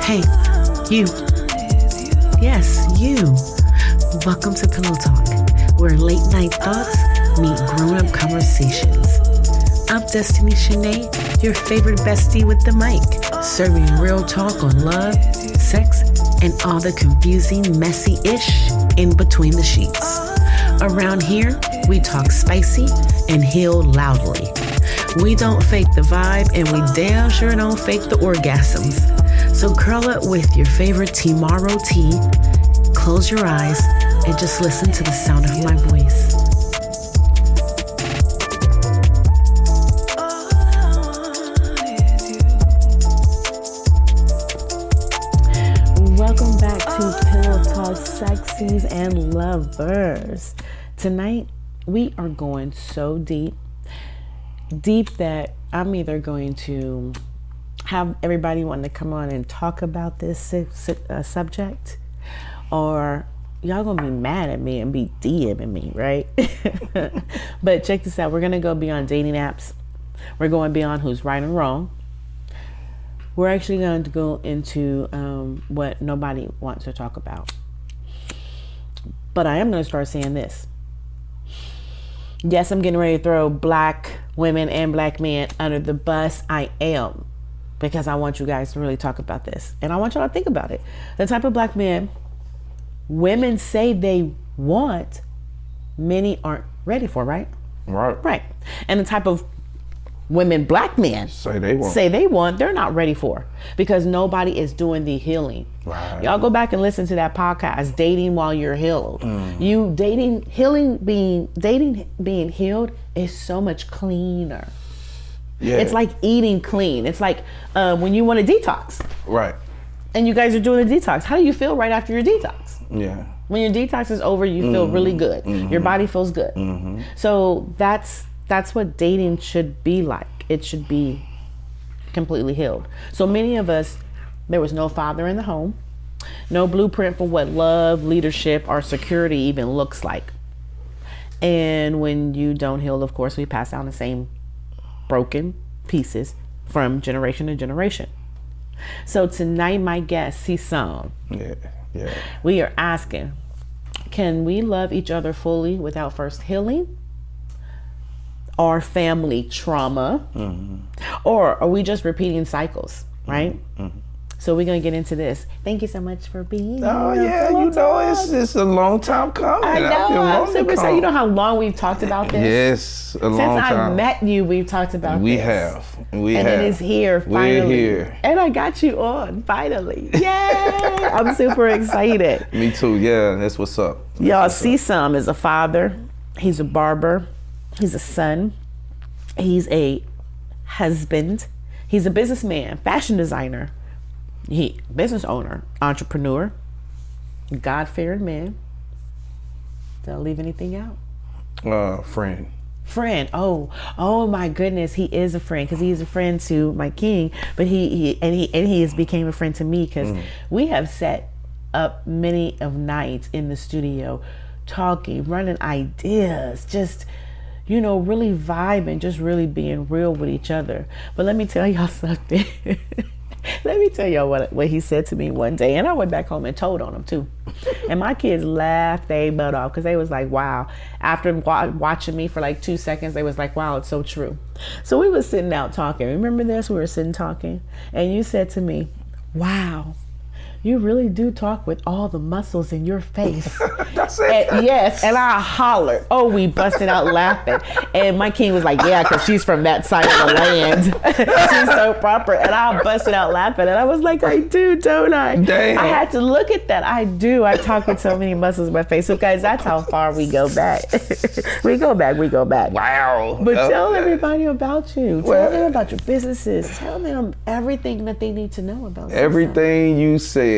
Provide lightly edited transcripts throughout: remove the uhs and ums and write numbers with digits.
Hey, you. Yes, you. Welcome to Pillow Talk, where late night thoughts meet grown-up conversations. I'm DestinyShanee, your favorite bestie with the mic, serving real talk on love, sex, and all the confusing, messy-ish in between the sheets. Around here, we talk spicy and heal loudly. We don't fake the vibe, and we damn sure don't fake the orgasms. So curl up with your favorite tomorrow tea, close your eyes, and just listen to the sound of my voice. Welcome back to Pillow Talk Sexies and Lovers. Tonight, we are going so deep that I'm either going to have everybody want to come on and talk about this subject, or y'all gonna be mad at me and be DMing me, right? But check this out. We're gonna go beyond dating apps. We're going beyond who's right and wrong. We're actually going to go into what nobody wants to talk about. But I am going to start saying this. Yes, I'm getting ready to throw black women and black men under the bus. I am. Because I want you guys to really talk about this. And I want y'all to think about it. The type of black men women say they want, many aren't ready for, right? Right. And the type of women black men say they want, they're not ready for, because nobody is doing the healing. Right. Y'all go back and listen to that podcast, Dating While You're Healed. Dating being healed is so much cleaner. Yeah. It's like eating clean. It's like when you want to detox. Right. And you guys are doing a detox. How do you feel right after your detox? Yeah. When your detox is over, you feel really good. Your body feels good. So that's what dating should be like. It should be completely healed. So many of us, there was no father in the home, no blueprint for what love, leadership, or security even looks like. And when you don't heal, of course, we pass down the same broken pieces from generation to generation. So tonight, my guest, CSOM. Yeah. We are asking, can we love each other fully without first healing our family trauma? Or are we just repeating cycles, right? So we're going to get into this. Thank you so much for being here. Oh, yeah, you know, it's a long time coming. I know, I'm super excited. You know how long we've talked about this? Yes, a long time. Since I met you, we've talked about this. We have. And it is here, finally. We're here. And I got you on, finally. Yay! I'm super excited. Me too, yeah, that's what's up. Y'all, CSOM is a father. He's a barber. He's a son. He's a husband. He's a businessman, fashion designer. Business owner, entrepreneur, God-fearing man. Did I leave anything out? Friend. Oh my goodness, he is a friend, because he's a friend to my king, but he has became a friend to me, because we have set up many of nights in the studio, talking, running ideas, just really vibing, just really being real with each other. But let me tell y'all something. Let me tell y'all what he said to me one day. And I went back home and told on him too. And my kids laughed their butt off, because they was like, wow. After watching me for like 2 seconds, they was like, wow, it's so true. So we was sitting out talking. Remember this? We were sitting talking. And you said to me, wow, you really do talk with all the muscles in your face. That's it. Yes, and I hollered. Oh, we busted out laughing. And my king was like, yeah, because she's from that side of the land. She's so proper. And I busted out laughing. And I was like, I do, don't I? Damn. I had to look at that. I do. I talk with so many muscles in my face. So guys, that's how far we go back. we go back. Wow. But tell everybody about you. Tell them about your businesses. Tell them everything that they need to know about everything you said.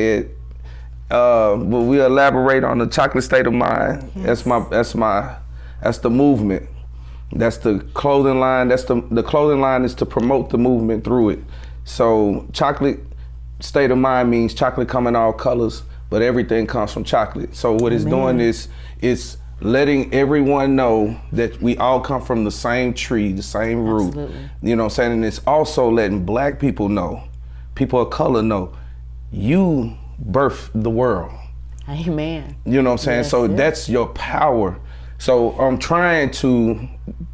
But we elaborate on the chocolate state of mind. Yes. That's the movement. That's the clothing line. The clothing line is to promote the movement through it. So chocolate state of mind means chocolate come in all colors, but everything comes from chocolate. So what it's doing is it's letting everyone know that we all come from the same tree, the same root. Absolutely. You know what I'm saying? And it's also letting black people know, people of color know, you birth the world. Amen. You know what I'm saying? Yes, So yes. that's your power. So I'm trying to,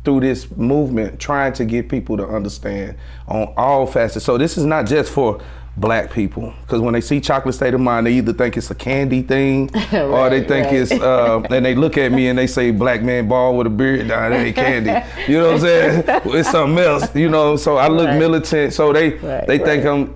through this movement, trying to get people to understand on all facets. So this is not just for Black people, because when they see chocolate state of mind, they either think it's a candy thing, or they think it's, and they look at me and they say black man bald with a beard, nah, that ain't candy. You know what I'm saying? It's something else, you know, so I look militant, so they think I'm,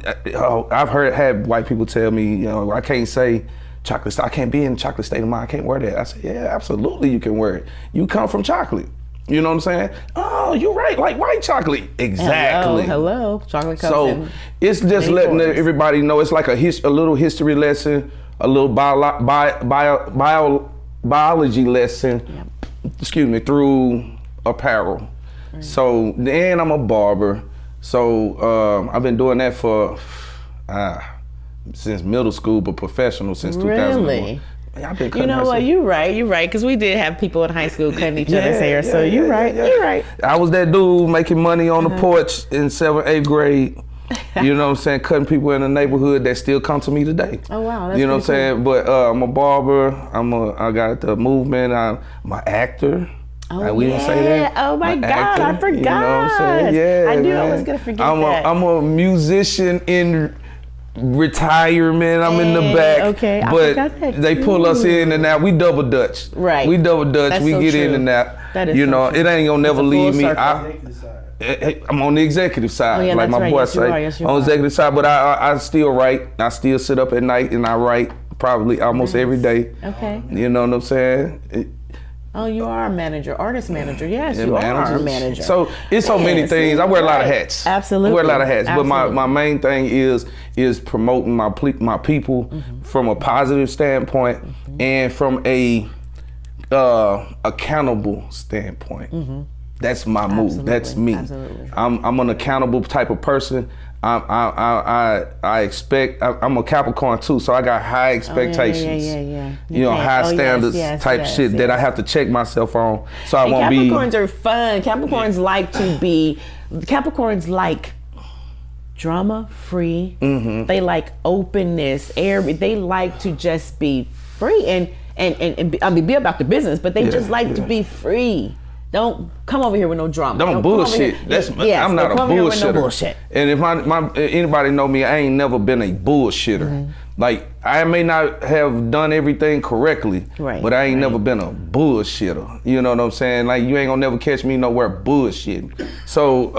I've had white people tell me, you know, I can't say chocolate, I can't be in chocolate state of mind, I can't wear that. I said, yeah, absolutely you can wear it. You come from chocolate. You know what I'm saying? Oh, you're right, like white chocolate. Exactly. Hello. Chocolate comes so in it's just letting everybody know. It's like a little history lesson, a little biology lesson, excuse me, through apparel. Right. So then I'm a barber. So I've been doing that for since middle school, but professional since 2001. Really? You know what? You're right. Because we did have people in high school cutting each other's hair. So you're right. You're right. I was that dude making money on the porch in 7th, 8th grade. You know what I'm saying? Cutting people in the neighborhood that still come to me today. Oh wow, that's you know what I'm saying? But I'm a barber. I got the movement. I'm an actor. Oh, we didn't say that. Oh my God, actor, I forgot. You know what I'm saying? Yeah, I knew man. I was gonna forget that. I'm a musician in retirement. I'm in the back. Okay, I but forgot that they pull too. us in and out. We double Dutch. Right. We double Dutch. That's we so get true. in and out. That is you so know, true. it ain't gonna never It's a leave full me. I'm on the executive side, Oh, yeah, like that's my right. boy Yes, you say. are. Yes, you on the are. executive side, but I still write. I still sit up at night and I write probably almost every day. Okay. You know what I'm saying? Oh, you are a manager, artist manager. Yes, you are a manager. So it's so many things. I wear a lot of hats. Absolutely. I wear a lot of hats. Absolutely. But my main thing is promoting my people from a positive standpoint and from a accountable standpoint. That's my move. Absolutely. That's me. Absolutely. I'm an accountable type of person. I expect. I'm a Capricorn too, so I got high expectations. Yeah. You know, high standards type shit that I have to check myself on, so I won't be. Capricorns are fun. Capricorns like to be. Capricorns like drama free. They like openness. They like to just be free and I mean be about the business, but they just like to be free. Don't come over here with no drama. Don't bullshit. I'm not a bullshitter. No bullshit. And if anybody know me, I ain't never been a bullshitter. Like I may not have done everything correctly, but I ain't never been a bullshitter. You know what I'm saying? Like you ain't gonna never catch me nowhere bullshitting. So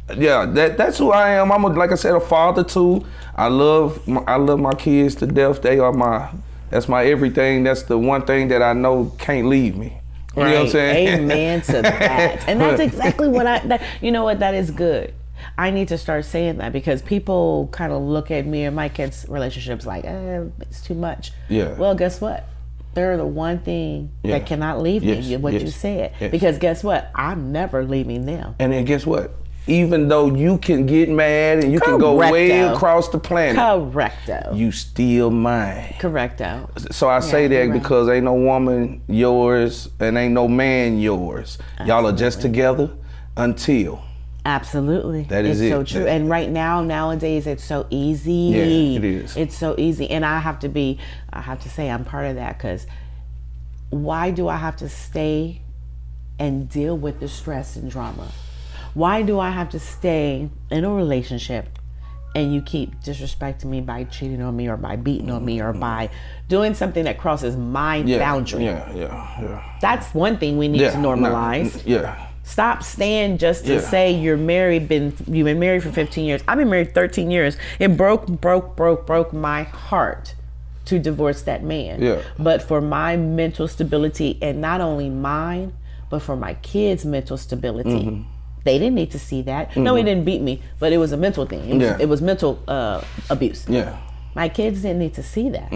that's who I am. Like I said, a father too. I love my kids to death. That's my everything. That's the one thing that I know can't leave me. You know what I'm saying? Amen to that. And that's exactly what you know what, that is good. I need to start saying that because people kind of look at me and my kids' relationships like, it's too much. Yeah. Well, guess what? They're the one thing that cannot leave me, you said. Yes. Because guess what? I'm never leaving them. And then guess what? Even though you can get mad and you can go way across the planet. Correcto. You still mine. Correcto. So I say that because ain't no woman yours and ain't no man yours. Absolutely. Y'all are just together until. Absolutely. That is it's so true. And right now, nowadays, it's so easy. Yeah, it is. It's so easy. And I have to say I'm part of that because why do I have to stay and deal with the stress and drama? Why do I have to stay in a relationship and you keep disrespecting me by cheating on me or by beating on me or by doing something that crosses my boundary? Yeah. That's one thing we need to normalize. Stop staying just to say you've been married for 15 years. I've been married 13 years. It broke my heart to divorce that man. Yeah. But for my mental stability, and not only mine, but for my kids' mental stability. They didn't need to see that. No, he didn't beat me, but it was a mental thing. It was mental abuse. Yeah. My kids didn't need to see that.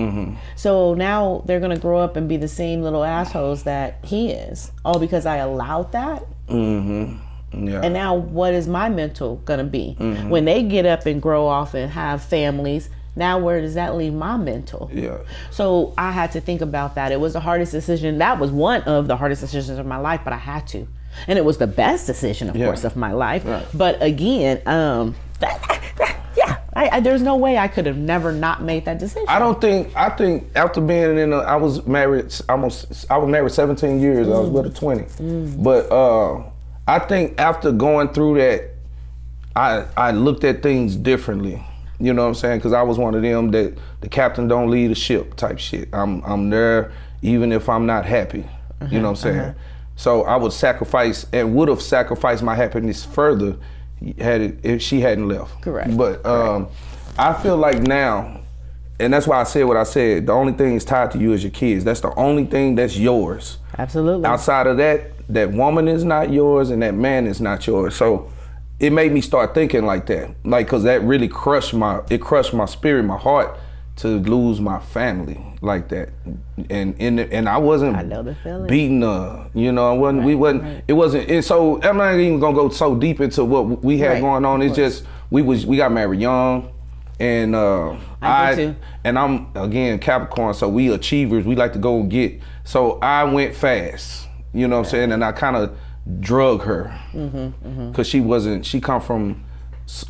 So now they're gonna grow up and be the same little assholes that he is, all because I allowed that. Yeah. And now what is my mental gonna be? When they get up and grow off and have families, now where does that leave my mental? Yeah. So I had to think about that. It was the hardest decision. That was one of the hardest decisions of my life, but I had to. And it was the best decision, of course, of my life. Right. But again, There's no way I could have never not made that decision. I think after being I was married 17 years. I was with her 20. But I think after going through that, I looked at things differently. You know what I'm saying? Because I was one of them that the captain don't lead the ship type shit. I'm there even if I'm not happy. You know what I'm saying? So I would sacrifice and would have sacrificed my happiness further if she hadn't left. Correct. But I feel like now, and that's why I said what I said, the only thing that's tied to you is your kids. That's the only thing that's yours. Absolutely. Outside of that, that woman is not yours and that man is not yours. So it made me start thinking like that. Like, cause that really crushed my spirit, my heart, to lose my family like that. And I wasn't beating her, you know, it wasn't, and so I'm not even gonna go so deep into what we had going on. It's just, we got married young, and I did too. And I'm, again, Capricorn, so we achievers, we like to go and get. So I went fast, you know what I'm saying? And I kind of drug her, cause she come from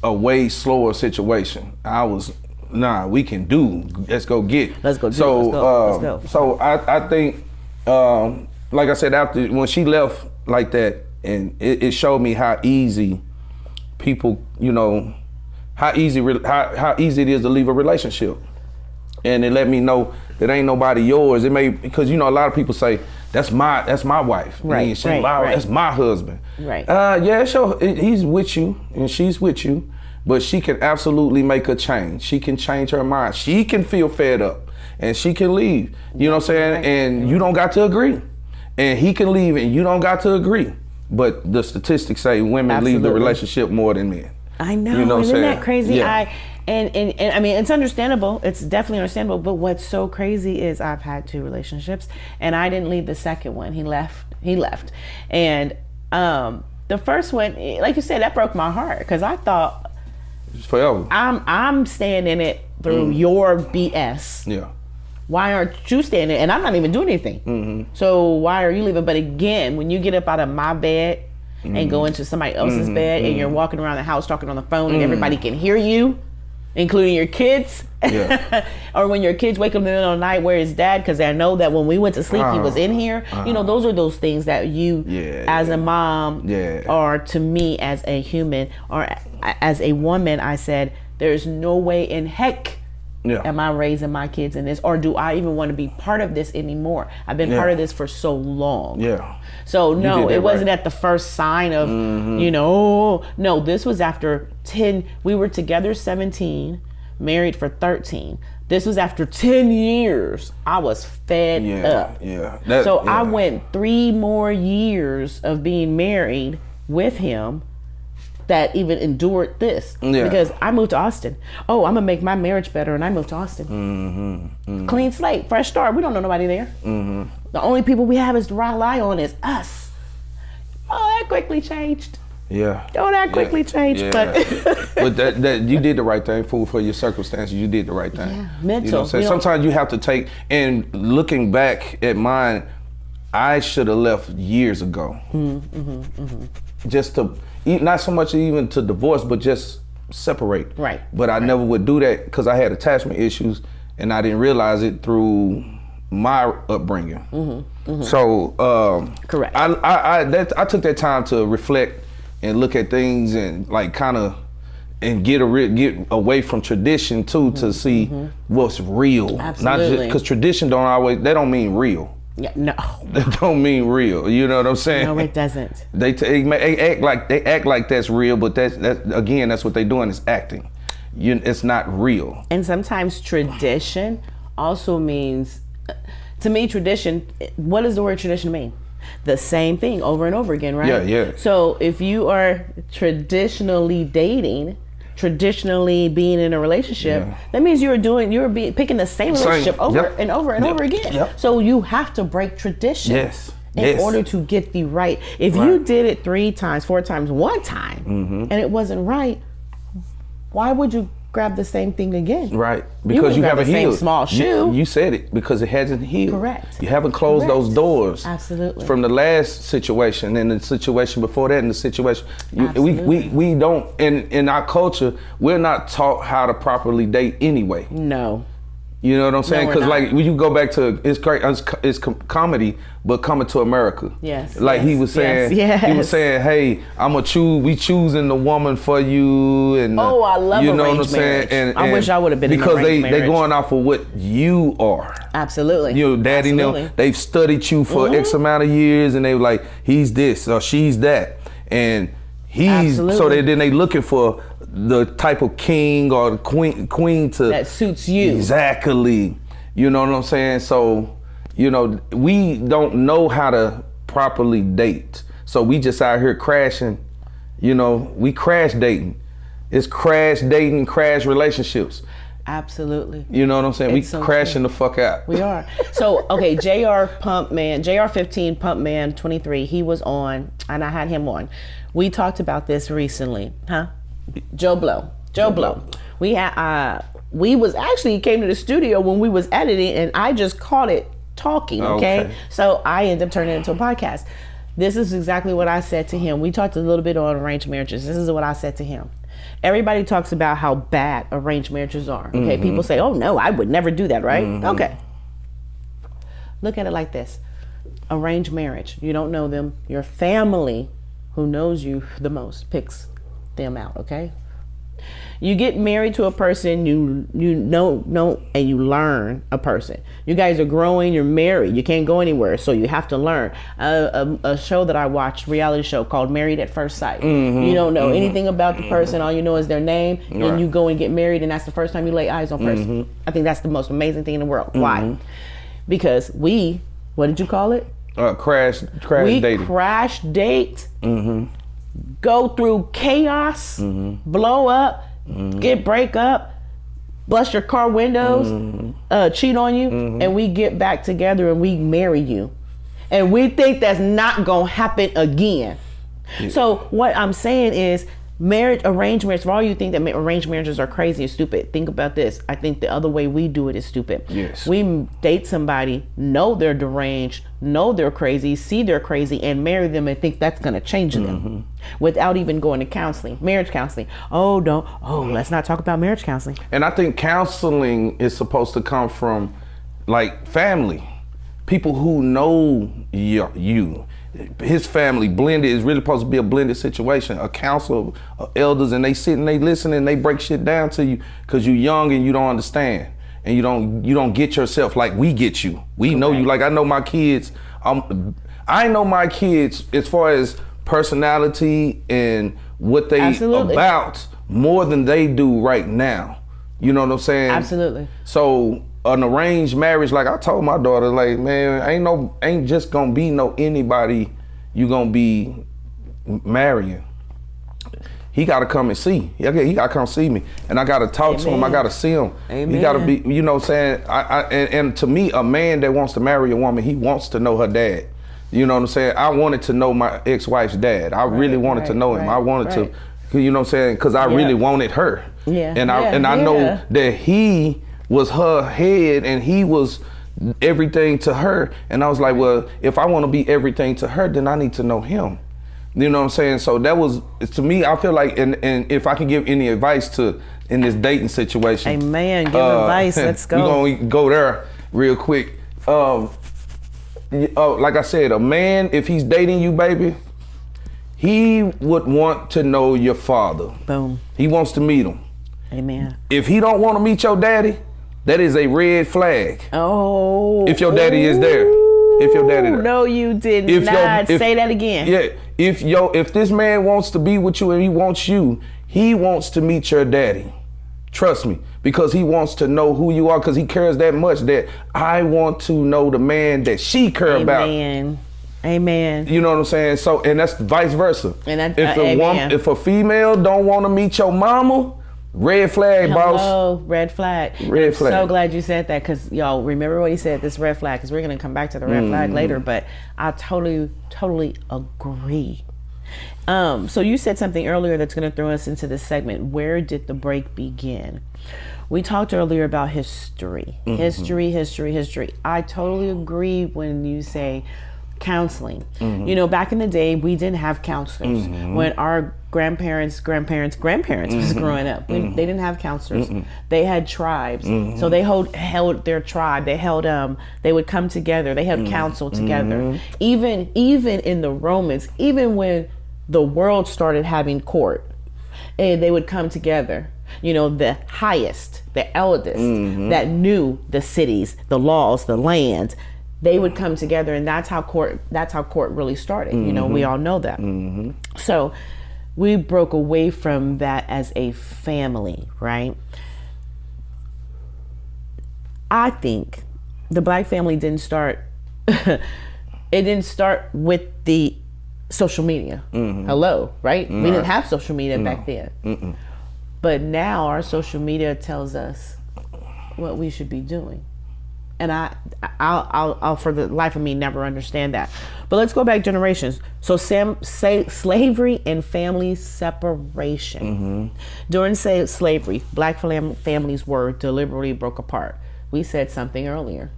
a way slower situation. I was, nah, we can do. Let's go get. Let's go. Let's go. So I think, like I said, after when she left like that, and it showed me how easy people, you know, how easy it is to leave a relationship, and it let me know that ain't nobody yours. It may, because you know a lot of people say that's my wife, right? That's my husband, right? Yeah, sure. He's with you and she's with you. But she can absolutely make a change. She can change her mind. She can feel fed up and she can leave. You know what I'm saying? Right. And you don't got to agree. And he can leave and you don't got to agree. But the statistics say women leave the relationship more than men. I know. You know what I'm saying? Isn't that crazy? Yeah. And I mean, it's understandable. It's definitely understandable. But what's so crazy is I've had 2 relationships and I didn't leave the second one. He left. And the first one, like you said, that broke my heart because I thought, forever. I'm staying in it through your BS. Yeah. Why aren't you staying in it? And I'm not even doing anything. So why are you leaving? But again, when you get up out of my bed and go into somebody else's bed and you're walking around the house talking on the phone and everybody can hear you, including your kids. Yeah. Or when your kids wake up in the middle of the night, where is dad? Because I know that when we went to sleep, he was in here. You know, those are those things that you, as a mom, or to me as a human, or as a woman, I said, there's no way in heck am I raising my kids in this, or do I even want to be part of this anymore? I've been part of this for so long. Yeah. So no, it wasn't at the first sign of, you know, no, this was after 10, we were together 17, married for 13. This was after 10 years. I was fed up. I went 3 more years of being married with him that even endured this, because I moved to Austin. Oh, I'm gonna make my marriage better, and I moved to Austin. Clean slate, fresh start. We don't know nobody there. The only people we have is to rely on is us. Oh, that quickly changed. Yeah. Oh, that quickly changed. But but that you did the right thing for your circumstances. You did the right thing. Yeah, mental. You know what I'm saying? Sometimes you have to take, and looking back at mine, I should have left years ago. Just to, not so much even to divorce, but just separate. Right. But I never would do that because I had attachment issues and I didn't realize it through my upbringing. So correct. I took that time to reflect and look at things and like kind of and get away from tradition too, to see what's real. Absolutely. Not just because tradition don't mean real. Yeah, no. That don't mean real. You know what I'm saying? No, it doesn't. They act like that's real, but that's what they're doing is acting. It's not real. And sometimes tradition also means, to me, tradition. What does the word tradition mean? The same thing over and over again, right? Yeah. So if you are traditionally dating, traditionally being in a relationship, that means you're picking the same relationship over and over and over again. So you have to break tradition in order to get the right. If you did it 3 times, 4 times, 1 time, and it wasn't right, why would you grab the same thing again. Right, because you haven't healed. Same small shoe. You said it, because it hasn't healed. Correct. You haven't closed those doors. Absolutely. From the last situation and the situation before that and the situation. We don't, in our culture, we're not taught how to properly date anyway. No. You know what I'm saying? No, Because like when you go back to it's comedy, but coming to America. Yes. Like he was saying, he was saying, hey, we choosing the woman for you, and I love you know arranged what I'm saying. And I wish I would have been because in arranged marriage. they going off of what you are. Absolutely. You know, daddy, they've studied you for X amount of years, and they were like, he's this or she's that, and he's so then they looking for the type of king or the queen to that suits you. Exactly. You know what I'm saying? So, you know, we don't know how to properly date. So we just out here crashing, you know, we crash dating. It's crash dating, crash relationships. Absolutely. You know what I'm saying? It's we crashing the fuck out. We are. So, okay, JR15 Pump Man 23, he was on, and I had him on. We talked about this recently, huh? Joe Blow. We had he came to the studio when we was editing, and I just caught it talking, okay? So I ended up turning it into a podcast. This is exactly what I said to him. We talked a little bit on arranged marriages. This is what I said to him. Everybody talks about how bad arranged marriages are, okay? People say, oh no, I would never do that, right? Okay. Look at it like this. Arranged marriage, you don't know them. Your family, who knows you the most, picks them out, okay? You get married to a person you know and you learn a person. You guys are growing, you're married, you can't go anywhere, so you have to learn. A show that I watched, reality show called Married at First Sight. You don't know anything about the person, all you know is their name, and you go and get married, and that's the first time you lay eyes on a person. I think that's the most amazing thing in the world. Why? Because what did you call it? Crash dating. We crash date. Go through chaos, blow up, break up, bust your car windows, cheat on you, and we get back together and we marry you. And we think that's not gonna happen again. So what I'm saying is arranged marriage, for all you think that arranged marriages are crazy and stupid, think about this. I think the other way we do it is stupid. Yes. We date somebody, know they're deranged, know they're crazy, see they're crazy, and marry them and think that's going to change them without even going to counseling, marriage counseling. Let's not talk about marriage counseling. And I think counseling is supposed to come from like family, people who know you. His family blended is really supposed to be a blended situation. A council of elders, and they sit and they listen and they break shit down to you because you're young and you don't understand and you don't get yourself like we get you. We know you. Like I know my kids. I know my kids as far as personality and what they about more than they do right now. You know what I'm saying? Absolutely. So an arranged marriage, like I told my daughter, like, man, ain't just gonna be no anybody you gonna be marrying. He gotta come and see. He gotta come see me, and I gotta talk to him. I gotta see him. Amen. He gotta be, you know what I'm saying? And to me, a man that wants to marry a woman, he wants to know her dad. You know what I'm saying? I wanted to know my ex-wife's dad. I really wanted to know him. I wanted to, you know what I'm saying? Because I really wanted her. Yeah. And I know that he was her head and he was everything to her. And I was like, well, if I want to be everything to her, then I need to know him. You know what I'm saying? So that was, to me, I feel like, and if I can give any advice in this dating situation. Amen. Give advice. Let's go. We're going to go there real quick. Like I said, a man, if he's dating you, baby, he would want to know your father. Boom. He wants to meet him. Amen. If he don't want to meet your daddy, that is a red flag. Oh. If your daddy is there. If your daddy there. No, you did not. Say that again. Yeah. If this man wants to be with you and he wants to meet your daddy. Trust me. Because he wants to know who you are, because he cares that much that I want to know the man that she cares about. Amen. You know what I'm saying? So, and that's vice versa. And if a female don't want to meet your mama, red flag, boss. Red flag. Red flag. So glad you said that, because y'all remember what he said, this red flag, because we're going to come back to the red flag later, but I totally agree. So you said something earlier that's going to throw us into this segment. Where did the break begin? We talked earlier about history. History. I totally agree when you say counseling. You know, back in the day, we didn't have counselors. When our grandparents was growing up, they didn't have counselors. They had tribes. So they held their tribe. They would come together. They had counsel together. Even in the Romans, even when the world started having court, and they would come together. You know, the highest, the eldest that knew the cities, the laws, the land, they would come together, and that's how court really started. You know, we all know that. So we broke away from that as a family, right? I think the Black family didn't start it didn't start with the social media. Hello, right? We didn't have social media back then. But now our social media tells us what we should be doing. And I'll for the life of me never understand that. But let's go back generations. So slavery and family separation. During slavery, Black families were deliberately broke apart. We said something earlier.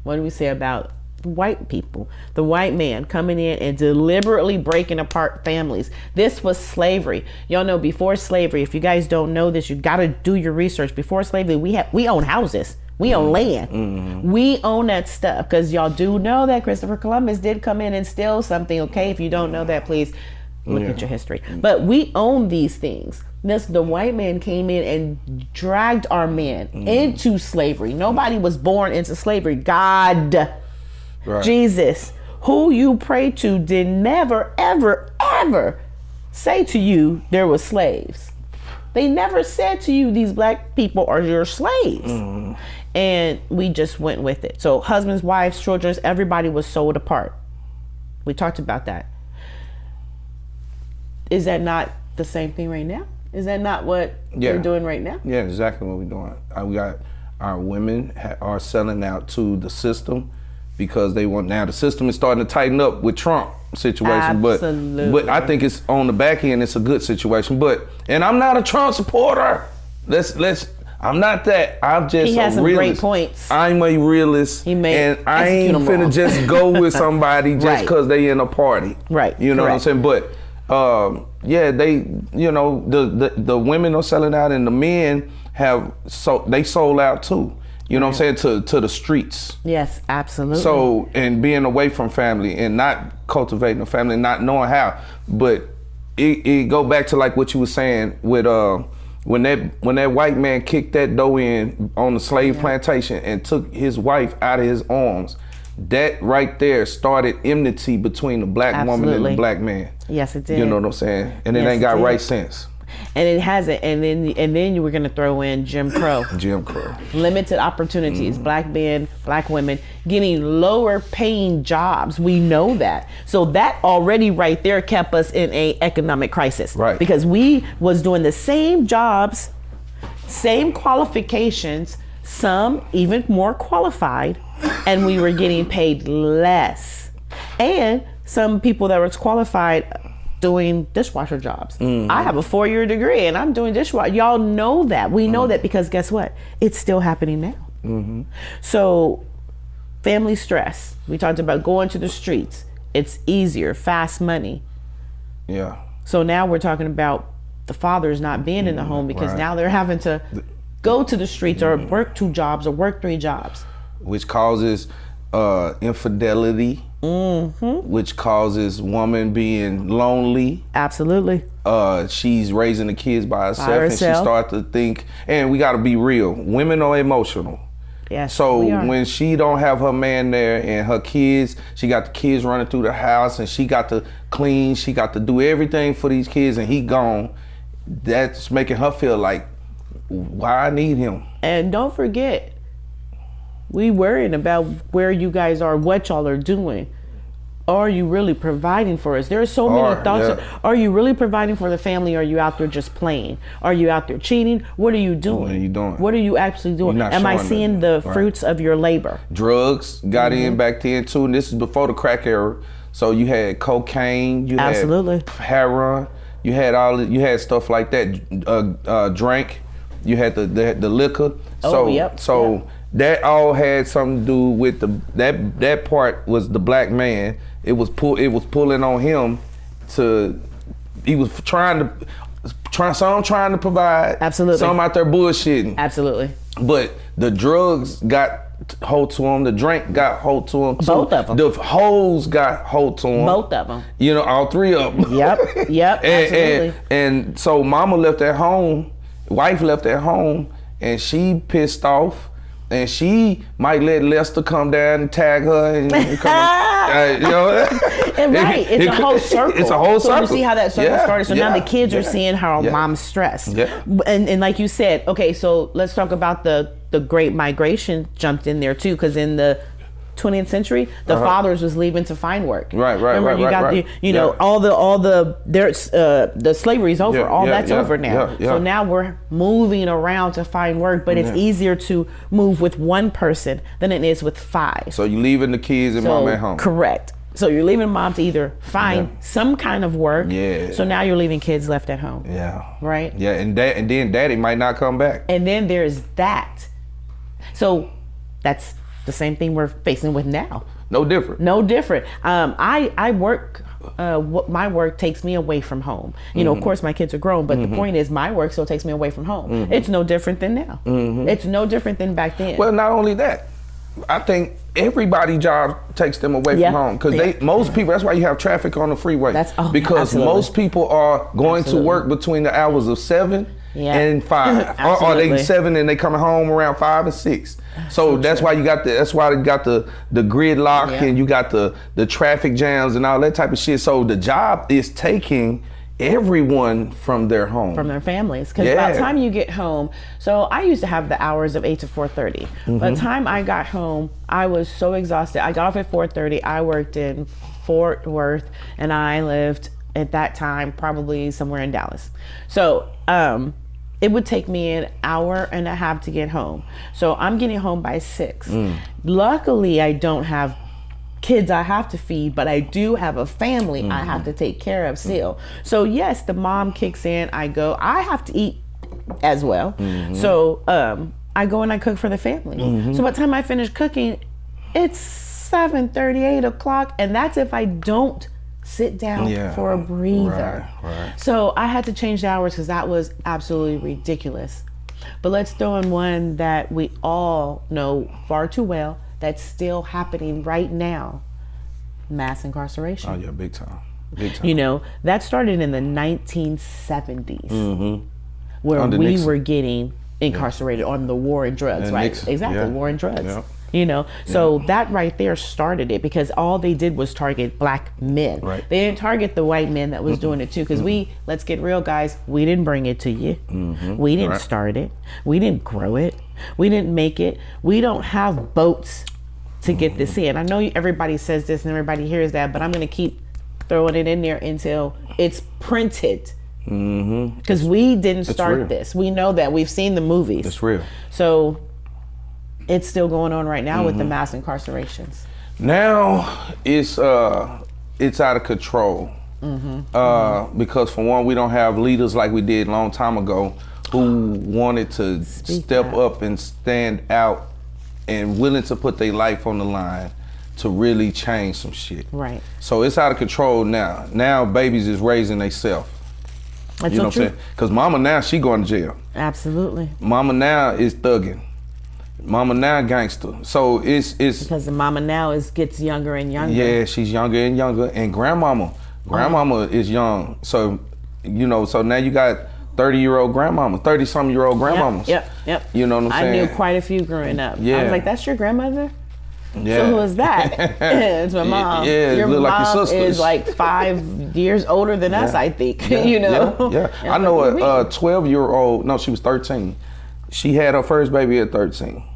What did we say about white people? The white man coming in and deliberately breaking apart families. This was slavery. Y'all know before slavery, if you guys don't know this, you got to do your research. Before slavery, we own houses. We own land. We own that stuff, because y'all do know that Christopher Columbus did come in and steal something. Okay, if you don't know that, please look at your history. But we own these things. The white man came in and dragged our men into slavery. Nobody was born into slavery. God. Right. Jesus, who you pray to, did never, ever, ever say to you there were slaves. They never said to you, these Black people are your slaves. And we just went with it. So husbands, wives, children, everybody was sold apart. We talked about that. Is that not the same thing right now? Is that not what we're doing right now? Yeah, exactly what we're doing. We got our women are selling out to the system, because they want, now the system is starting to tighten up with Trump situation. Absolutely. But I think it's on the back end, it's a good situation. And I'm not a Trump supporter. I'm not that. I'm just he has some great points. I'm a realist, and I ain't finna just go with somebody just because they in a party. Right. You know what I'm saying? But they, you know, the women are selling out, and the men they sold out too. You know what I'm saying? To the streets. Yes, absolutely. So, and being away from family and not cultivating a family, not knowing how. But it go back to like what you were saying with when that white man kicked that dough in on the slave plantation and took his wife out of his arms. That right there started enmity between the Black woman and the Black man. Yes, it did. You know what I'm saying? And it ain't got right sense. And it hasn't. And then you were going to throw in Jim Crow. Limited opportunities. Black men, Black women getting lower paying jobs. We know that. So that already right there kept us in a economic crisis. Right. Because we was doing the same jobs, same qualifications, some even more qualified, and we were getting paid less. And some people that were qualified doing dishwasher jobs. I have a 4-year degree and I'm doing dishwasher. Y'all know that. We know that because guess what? It's still happening now. So family stress. We talked about going to the streets. It's easier, fast money. Yeah. So now we're talking about the fathers not being in the home because now they're having to go to the streets or work 2 jobs or work 3 jobs. Which causes infidelity. Which causes woman being lonely. Absolutely. She's raising the kids by herself. And she starts to think, and we got to be real, women are emotional. Yes, so when she don't have her man there and her kids, she got the kids running through the house and she got to clean, she got to do everything for these kids and he gone, that's making her feel like, why I need him. And don't forget, we worrying about where you guys are, what y'all are doing. Are you really providing for us? There are so many thoughts. Are you really providing for the family? Or are you out there just playing? Are you out there cheating? What are you doing? What are you doing? What are you actually doing? Am I seeing the fruits of your labor? Drugs got in back then too, and this is before the crack era. So you had cocaine, you Absolutely. had heroin, you had stuff like that. Drink, you had the liquor. So that all had something to do with that part was the black man. It was pulling on him he was trying to provide. Absolutely. Some out there bullshitting. Absolutely. But the drugs got hold to him. The drink got hold to him. Both of them. The hoes got hold to him. Both of them. You know, all three of them. Yep. Absolutely. And so mama left at home, wife left at home, and she pissed off. And she might let Lester come down and tag her and come, you know. And right, it's a whole circle. It's a whole circle. So you see how that circle started. So now the kids are seeing how mom's stressed. Yeah. And like you said, okay, so let's talk about the Great Migration jumped in there too, because in the 20th century, the fathers was leaving to find work. Right. Remember, you got you know, all the slavery's over. That's over now. So now we're moving around to find work, but it's easier to move with one person than it is with 5. So you leaving the kids and mom at home. Correct. So you're leaving mom to either find some kind of work. Yeah. So now you're leaving kids left at home. Yeah. Right? Yeah, and then daddy might not come back. And then there's that. So that's the same thing we're facing with now. No different. I work, my work takes me away from home. You know, of course my kids are grown, but the point is my work still takes me away from home. It's no different than now. It's no different than back then. Well, not only that, I think everybody's job takes them away from home, because most people, that's why you have traffic on the freeway. Because most people are going to work between the hours of 7 and 5, or they 7 and they coming home around 5 and 6. So that's why you got the gridlock and you got the traffic jams and all that type of shit. So the job is taking everyone from their home, from their families, because by the time you get home, so I used to have the hours of 8 to 4:30. By the time I got home, I was so exhausted. I got off at 4:30. I worked in Fort Worth, and I lived at that time probably somewhere in Dallas. So it would take me an hour and a half to get home. So I'm getting home by 6. Luckily, I don't have kids I have to feed, but I do have a family I have to take care of still. So yes, the mom kicks in, I have to eat as well. So I go and I cook for the family. So by the time I finish cooking, it's 7:30, 8 o'clock, and that's if I don't sit down for a breather. Right. So I had to change the hours because that was absolutely ridiculous. But let's throw in one that we all know far too well that's still happening right now: mass incarceration. Oh yeah, big time. You know, that started in the 1970s, where we were getting incarcerated on the war and drugs, and right? Nixon. Exactly, war and drugs. Yeah. You know, so that right there started it, because all they did was target black men. Right. They didn't target the white men that was doing it too, because let's get real, guys, we didn't bring it to you. We didn't start it. We didn't grow it. We didn't make it. We don't have boats to get this in. I know everybody says this and everybody hears that, but I'm going to keep throwing it in there until it's printed. Because we didn't start this. We know that. We've seen the movies. It's real. So it's still going on right now with the mass incarcerations. Now it's out of control. Because for one, we don't have leaders like we did a long time ago who wanted to step up and stand out and willing to put their life on the line to really change some shit. Right. So it's out of control now. Now babies is raising theyself. That's you know so what true. I'm saying? Because mama now, she going to jail. Absolutely. Mama now is thugging. Mama now gangster. So it's because the mama now gets younger and younger. Yeah, she's younger and younger. And grandmama is young. So, you know, so now you got 30-year-old grandmama, 30-some-year-old grandmamas. Yep. You know what I'm saying? I knew quite a few growing up. Yeah. I was like, that's your grandmother? Yeah. So who is that? It's my mom. Yeah, your look mom like your sisters. is like 5 years older than us, I think. You know? Yeah. I know a 12-year-old, no, she was 13. She had her first baby at 13.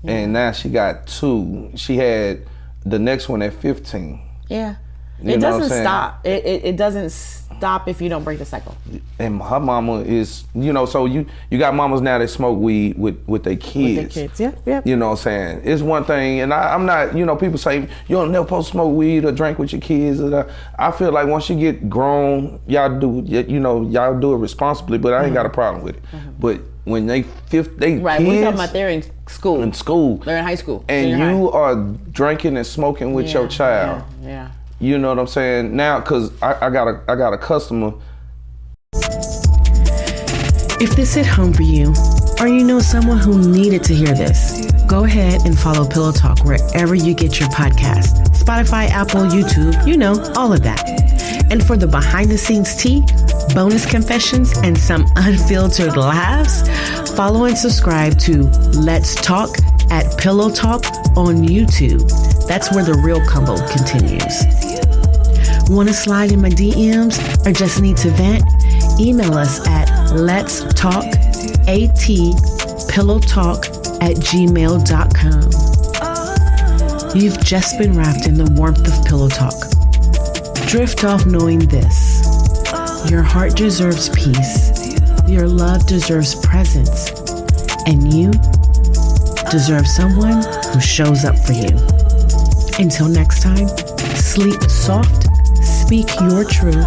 And now she got 2. She had the next one at 15. Yeah. It doesn't stop. It doesn't stop if you don't break the cycle. And her mama is, so you got mamas now that smoke weed with their kids. With their kids, yeah. You know what I'm saying? It's one thing, and I'm not, people say, you don't never supposed to smoke weed or drink with your kids. I feel like once you get grown, y'all do it responsibly, but I ain't got a problem with it. But when they right, kids, we're talking about they're in school. They're in high school. And you are drinking and smoking with your child. Yeah. You know what I'm saying? Now, cause I got a customer. If this hit home for you, or you know someone who needed to hear this, go ahead and follow Pillow Talk wherever you get your podcast. Spotify, Apple, YouTube, all of that. And for the behind the scenes tea, bonus confessions, and some unfiltered laughs, follow and subscribe to Let's Talk at Pillow Talk on YouTube. That's where the real combo continues. Want to slide in my DMs or just need to vent? Email us at letstalkatpillowtalk@gmail.com. You've just been wrapped in the warmth of Pillow Talk. Drift off knowing this. Your heart deserves peace. Your love deserves presence. And you deserve someone who shows up for you. Until next time, sleep soft, speak your truth,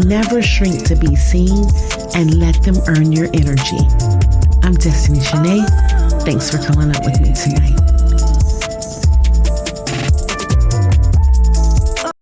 never shrink to be seen, and let them earn your energy. I'm DestinyShanee. Thanks for calling up with me tonight.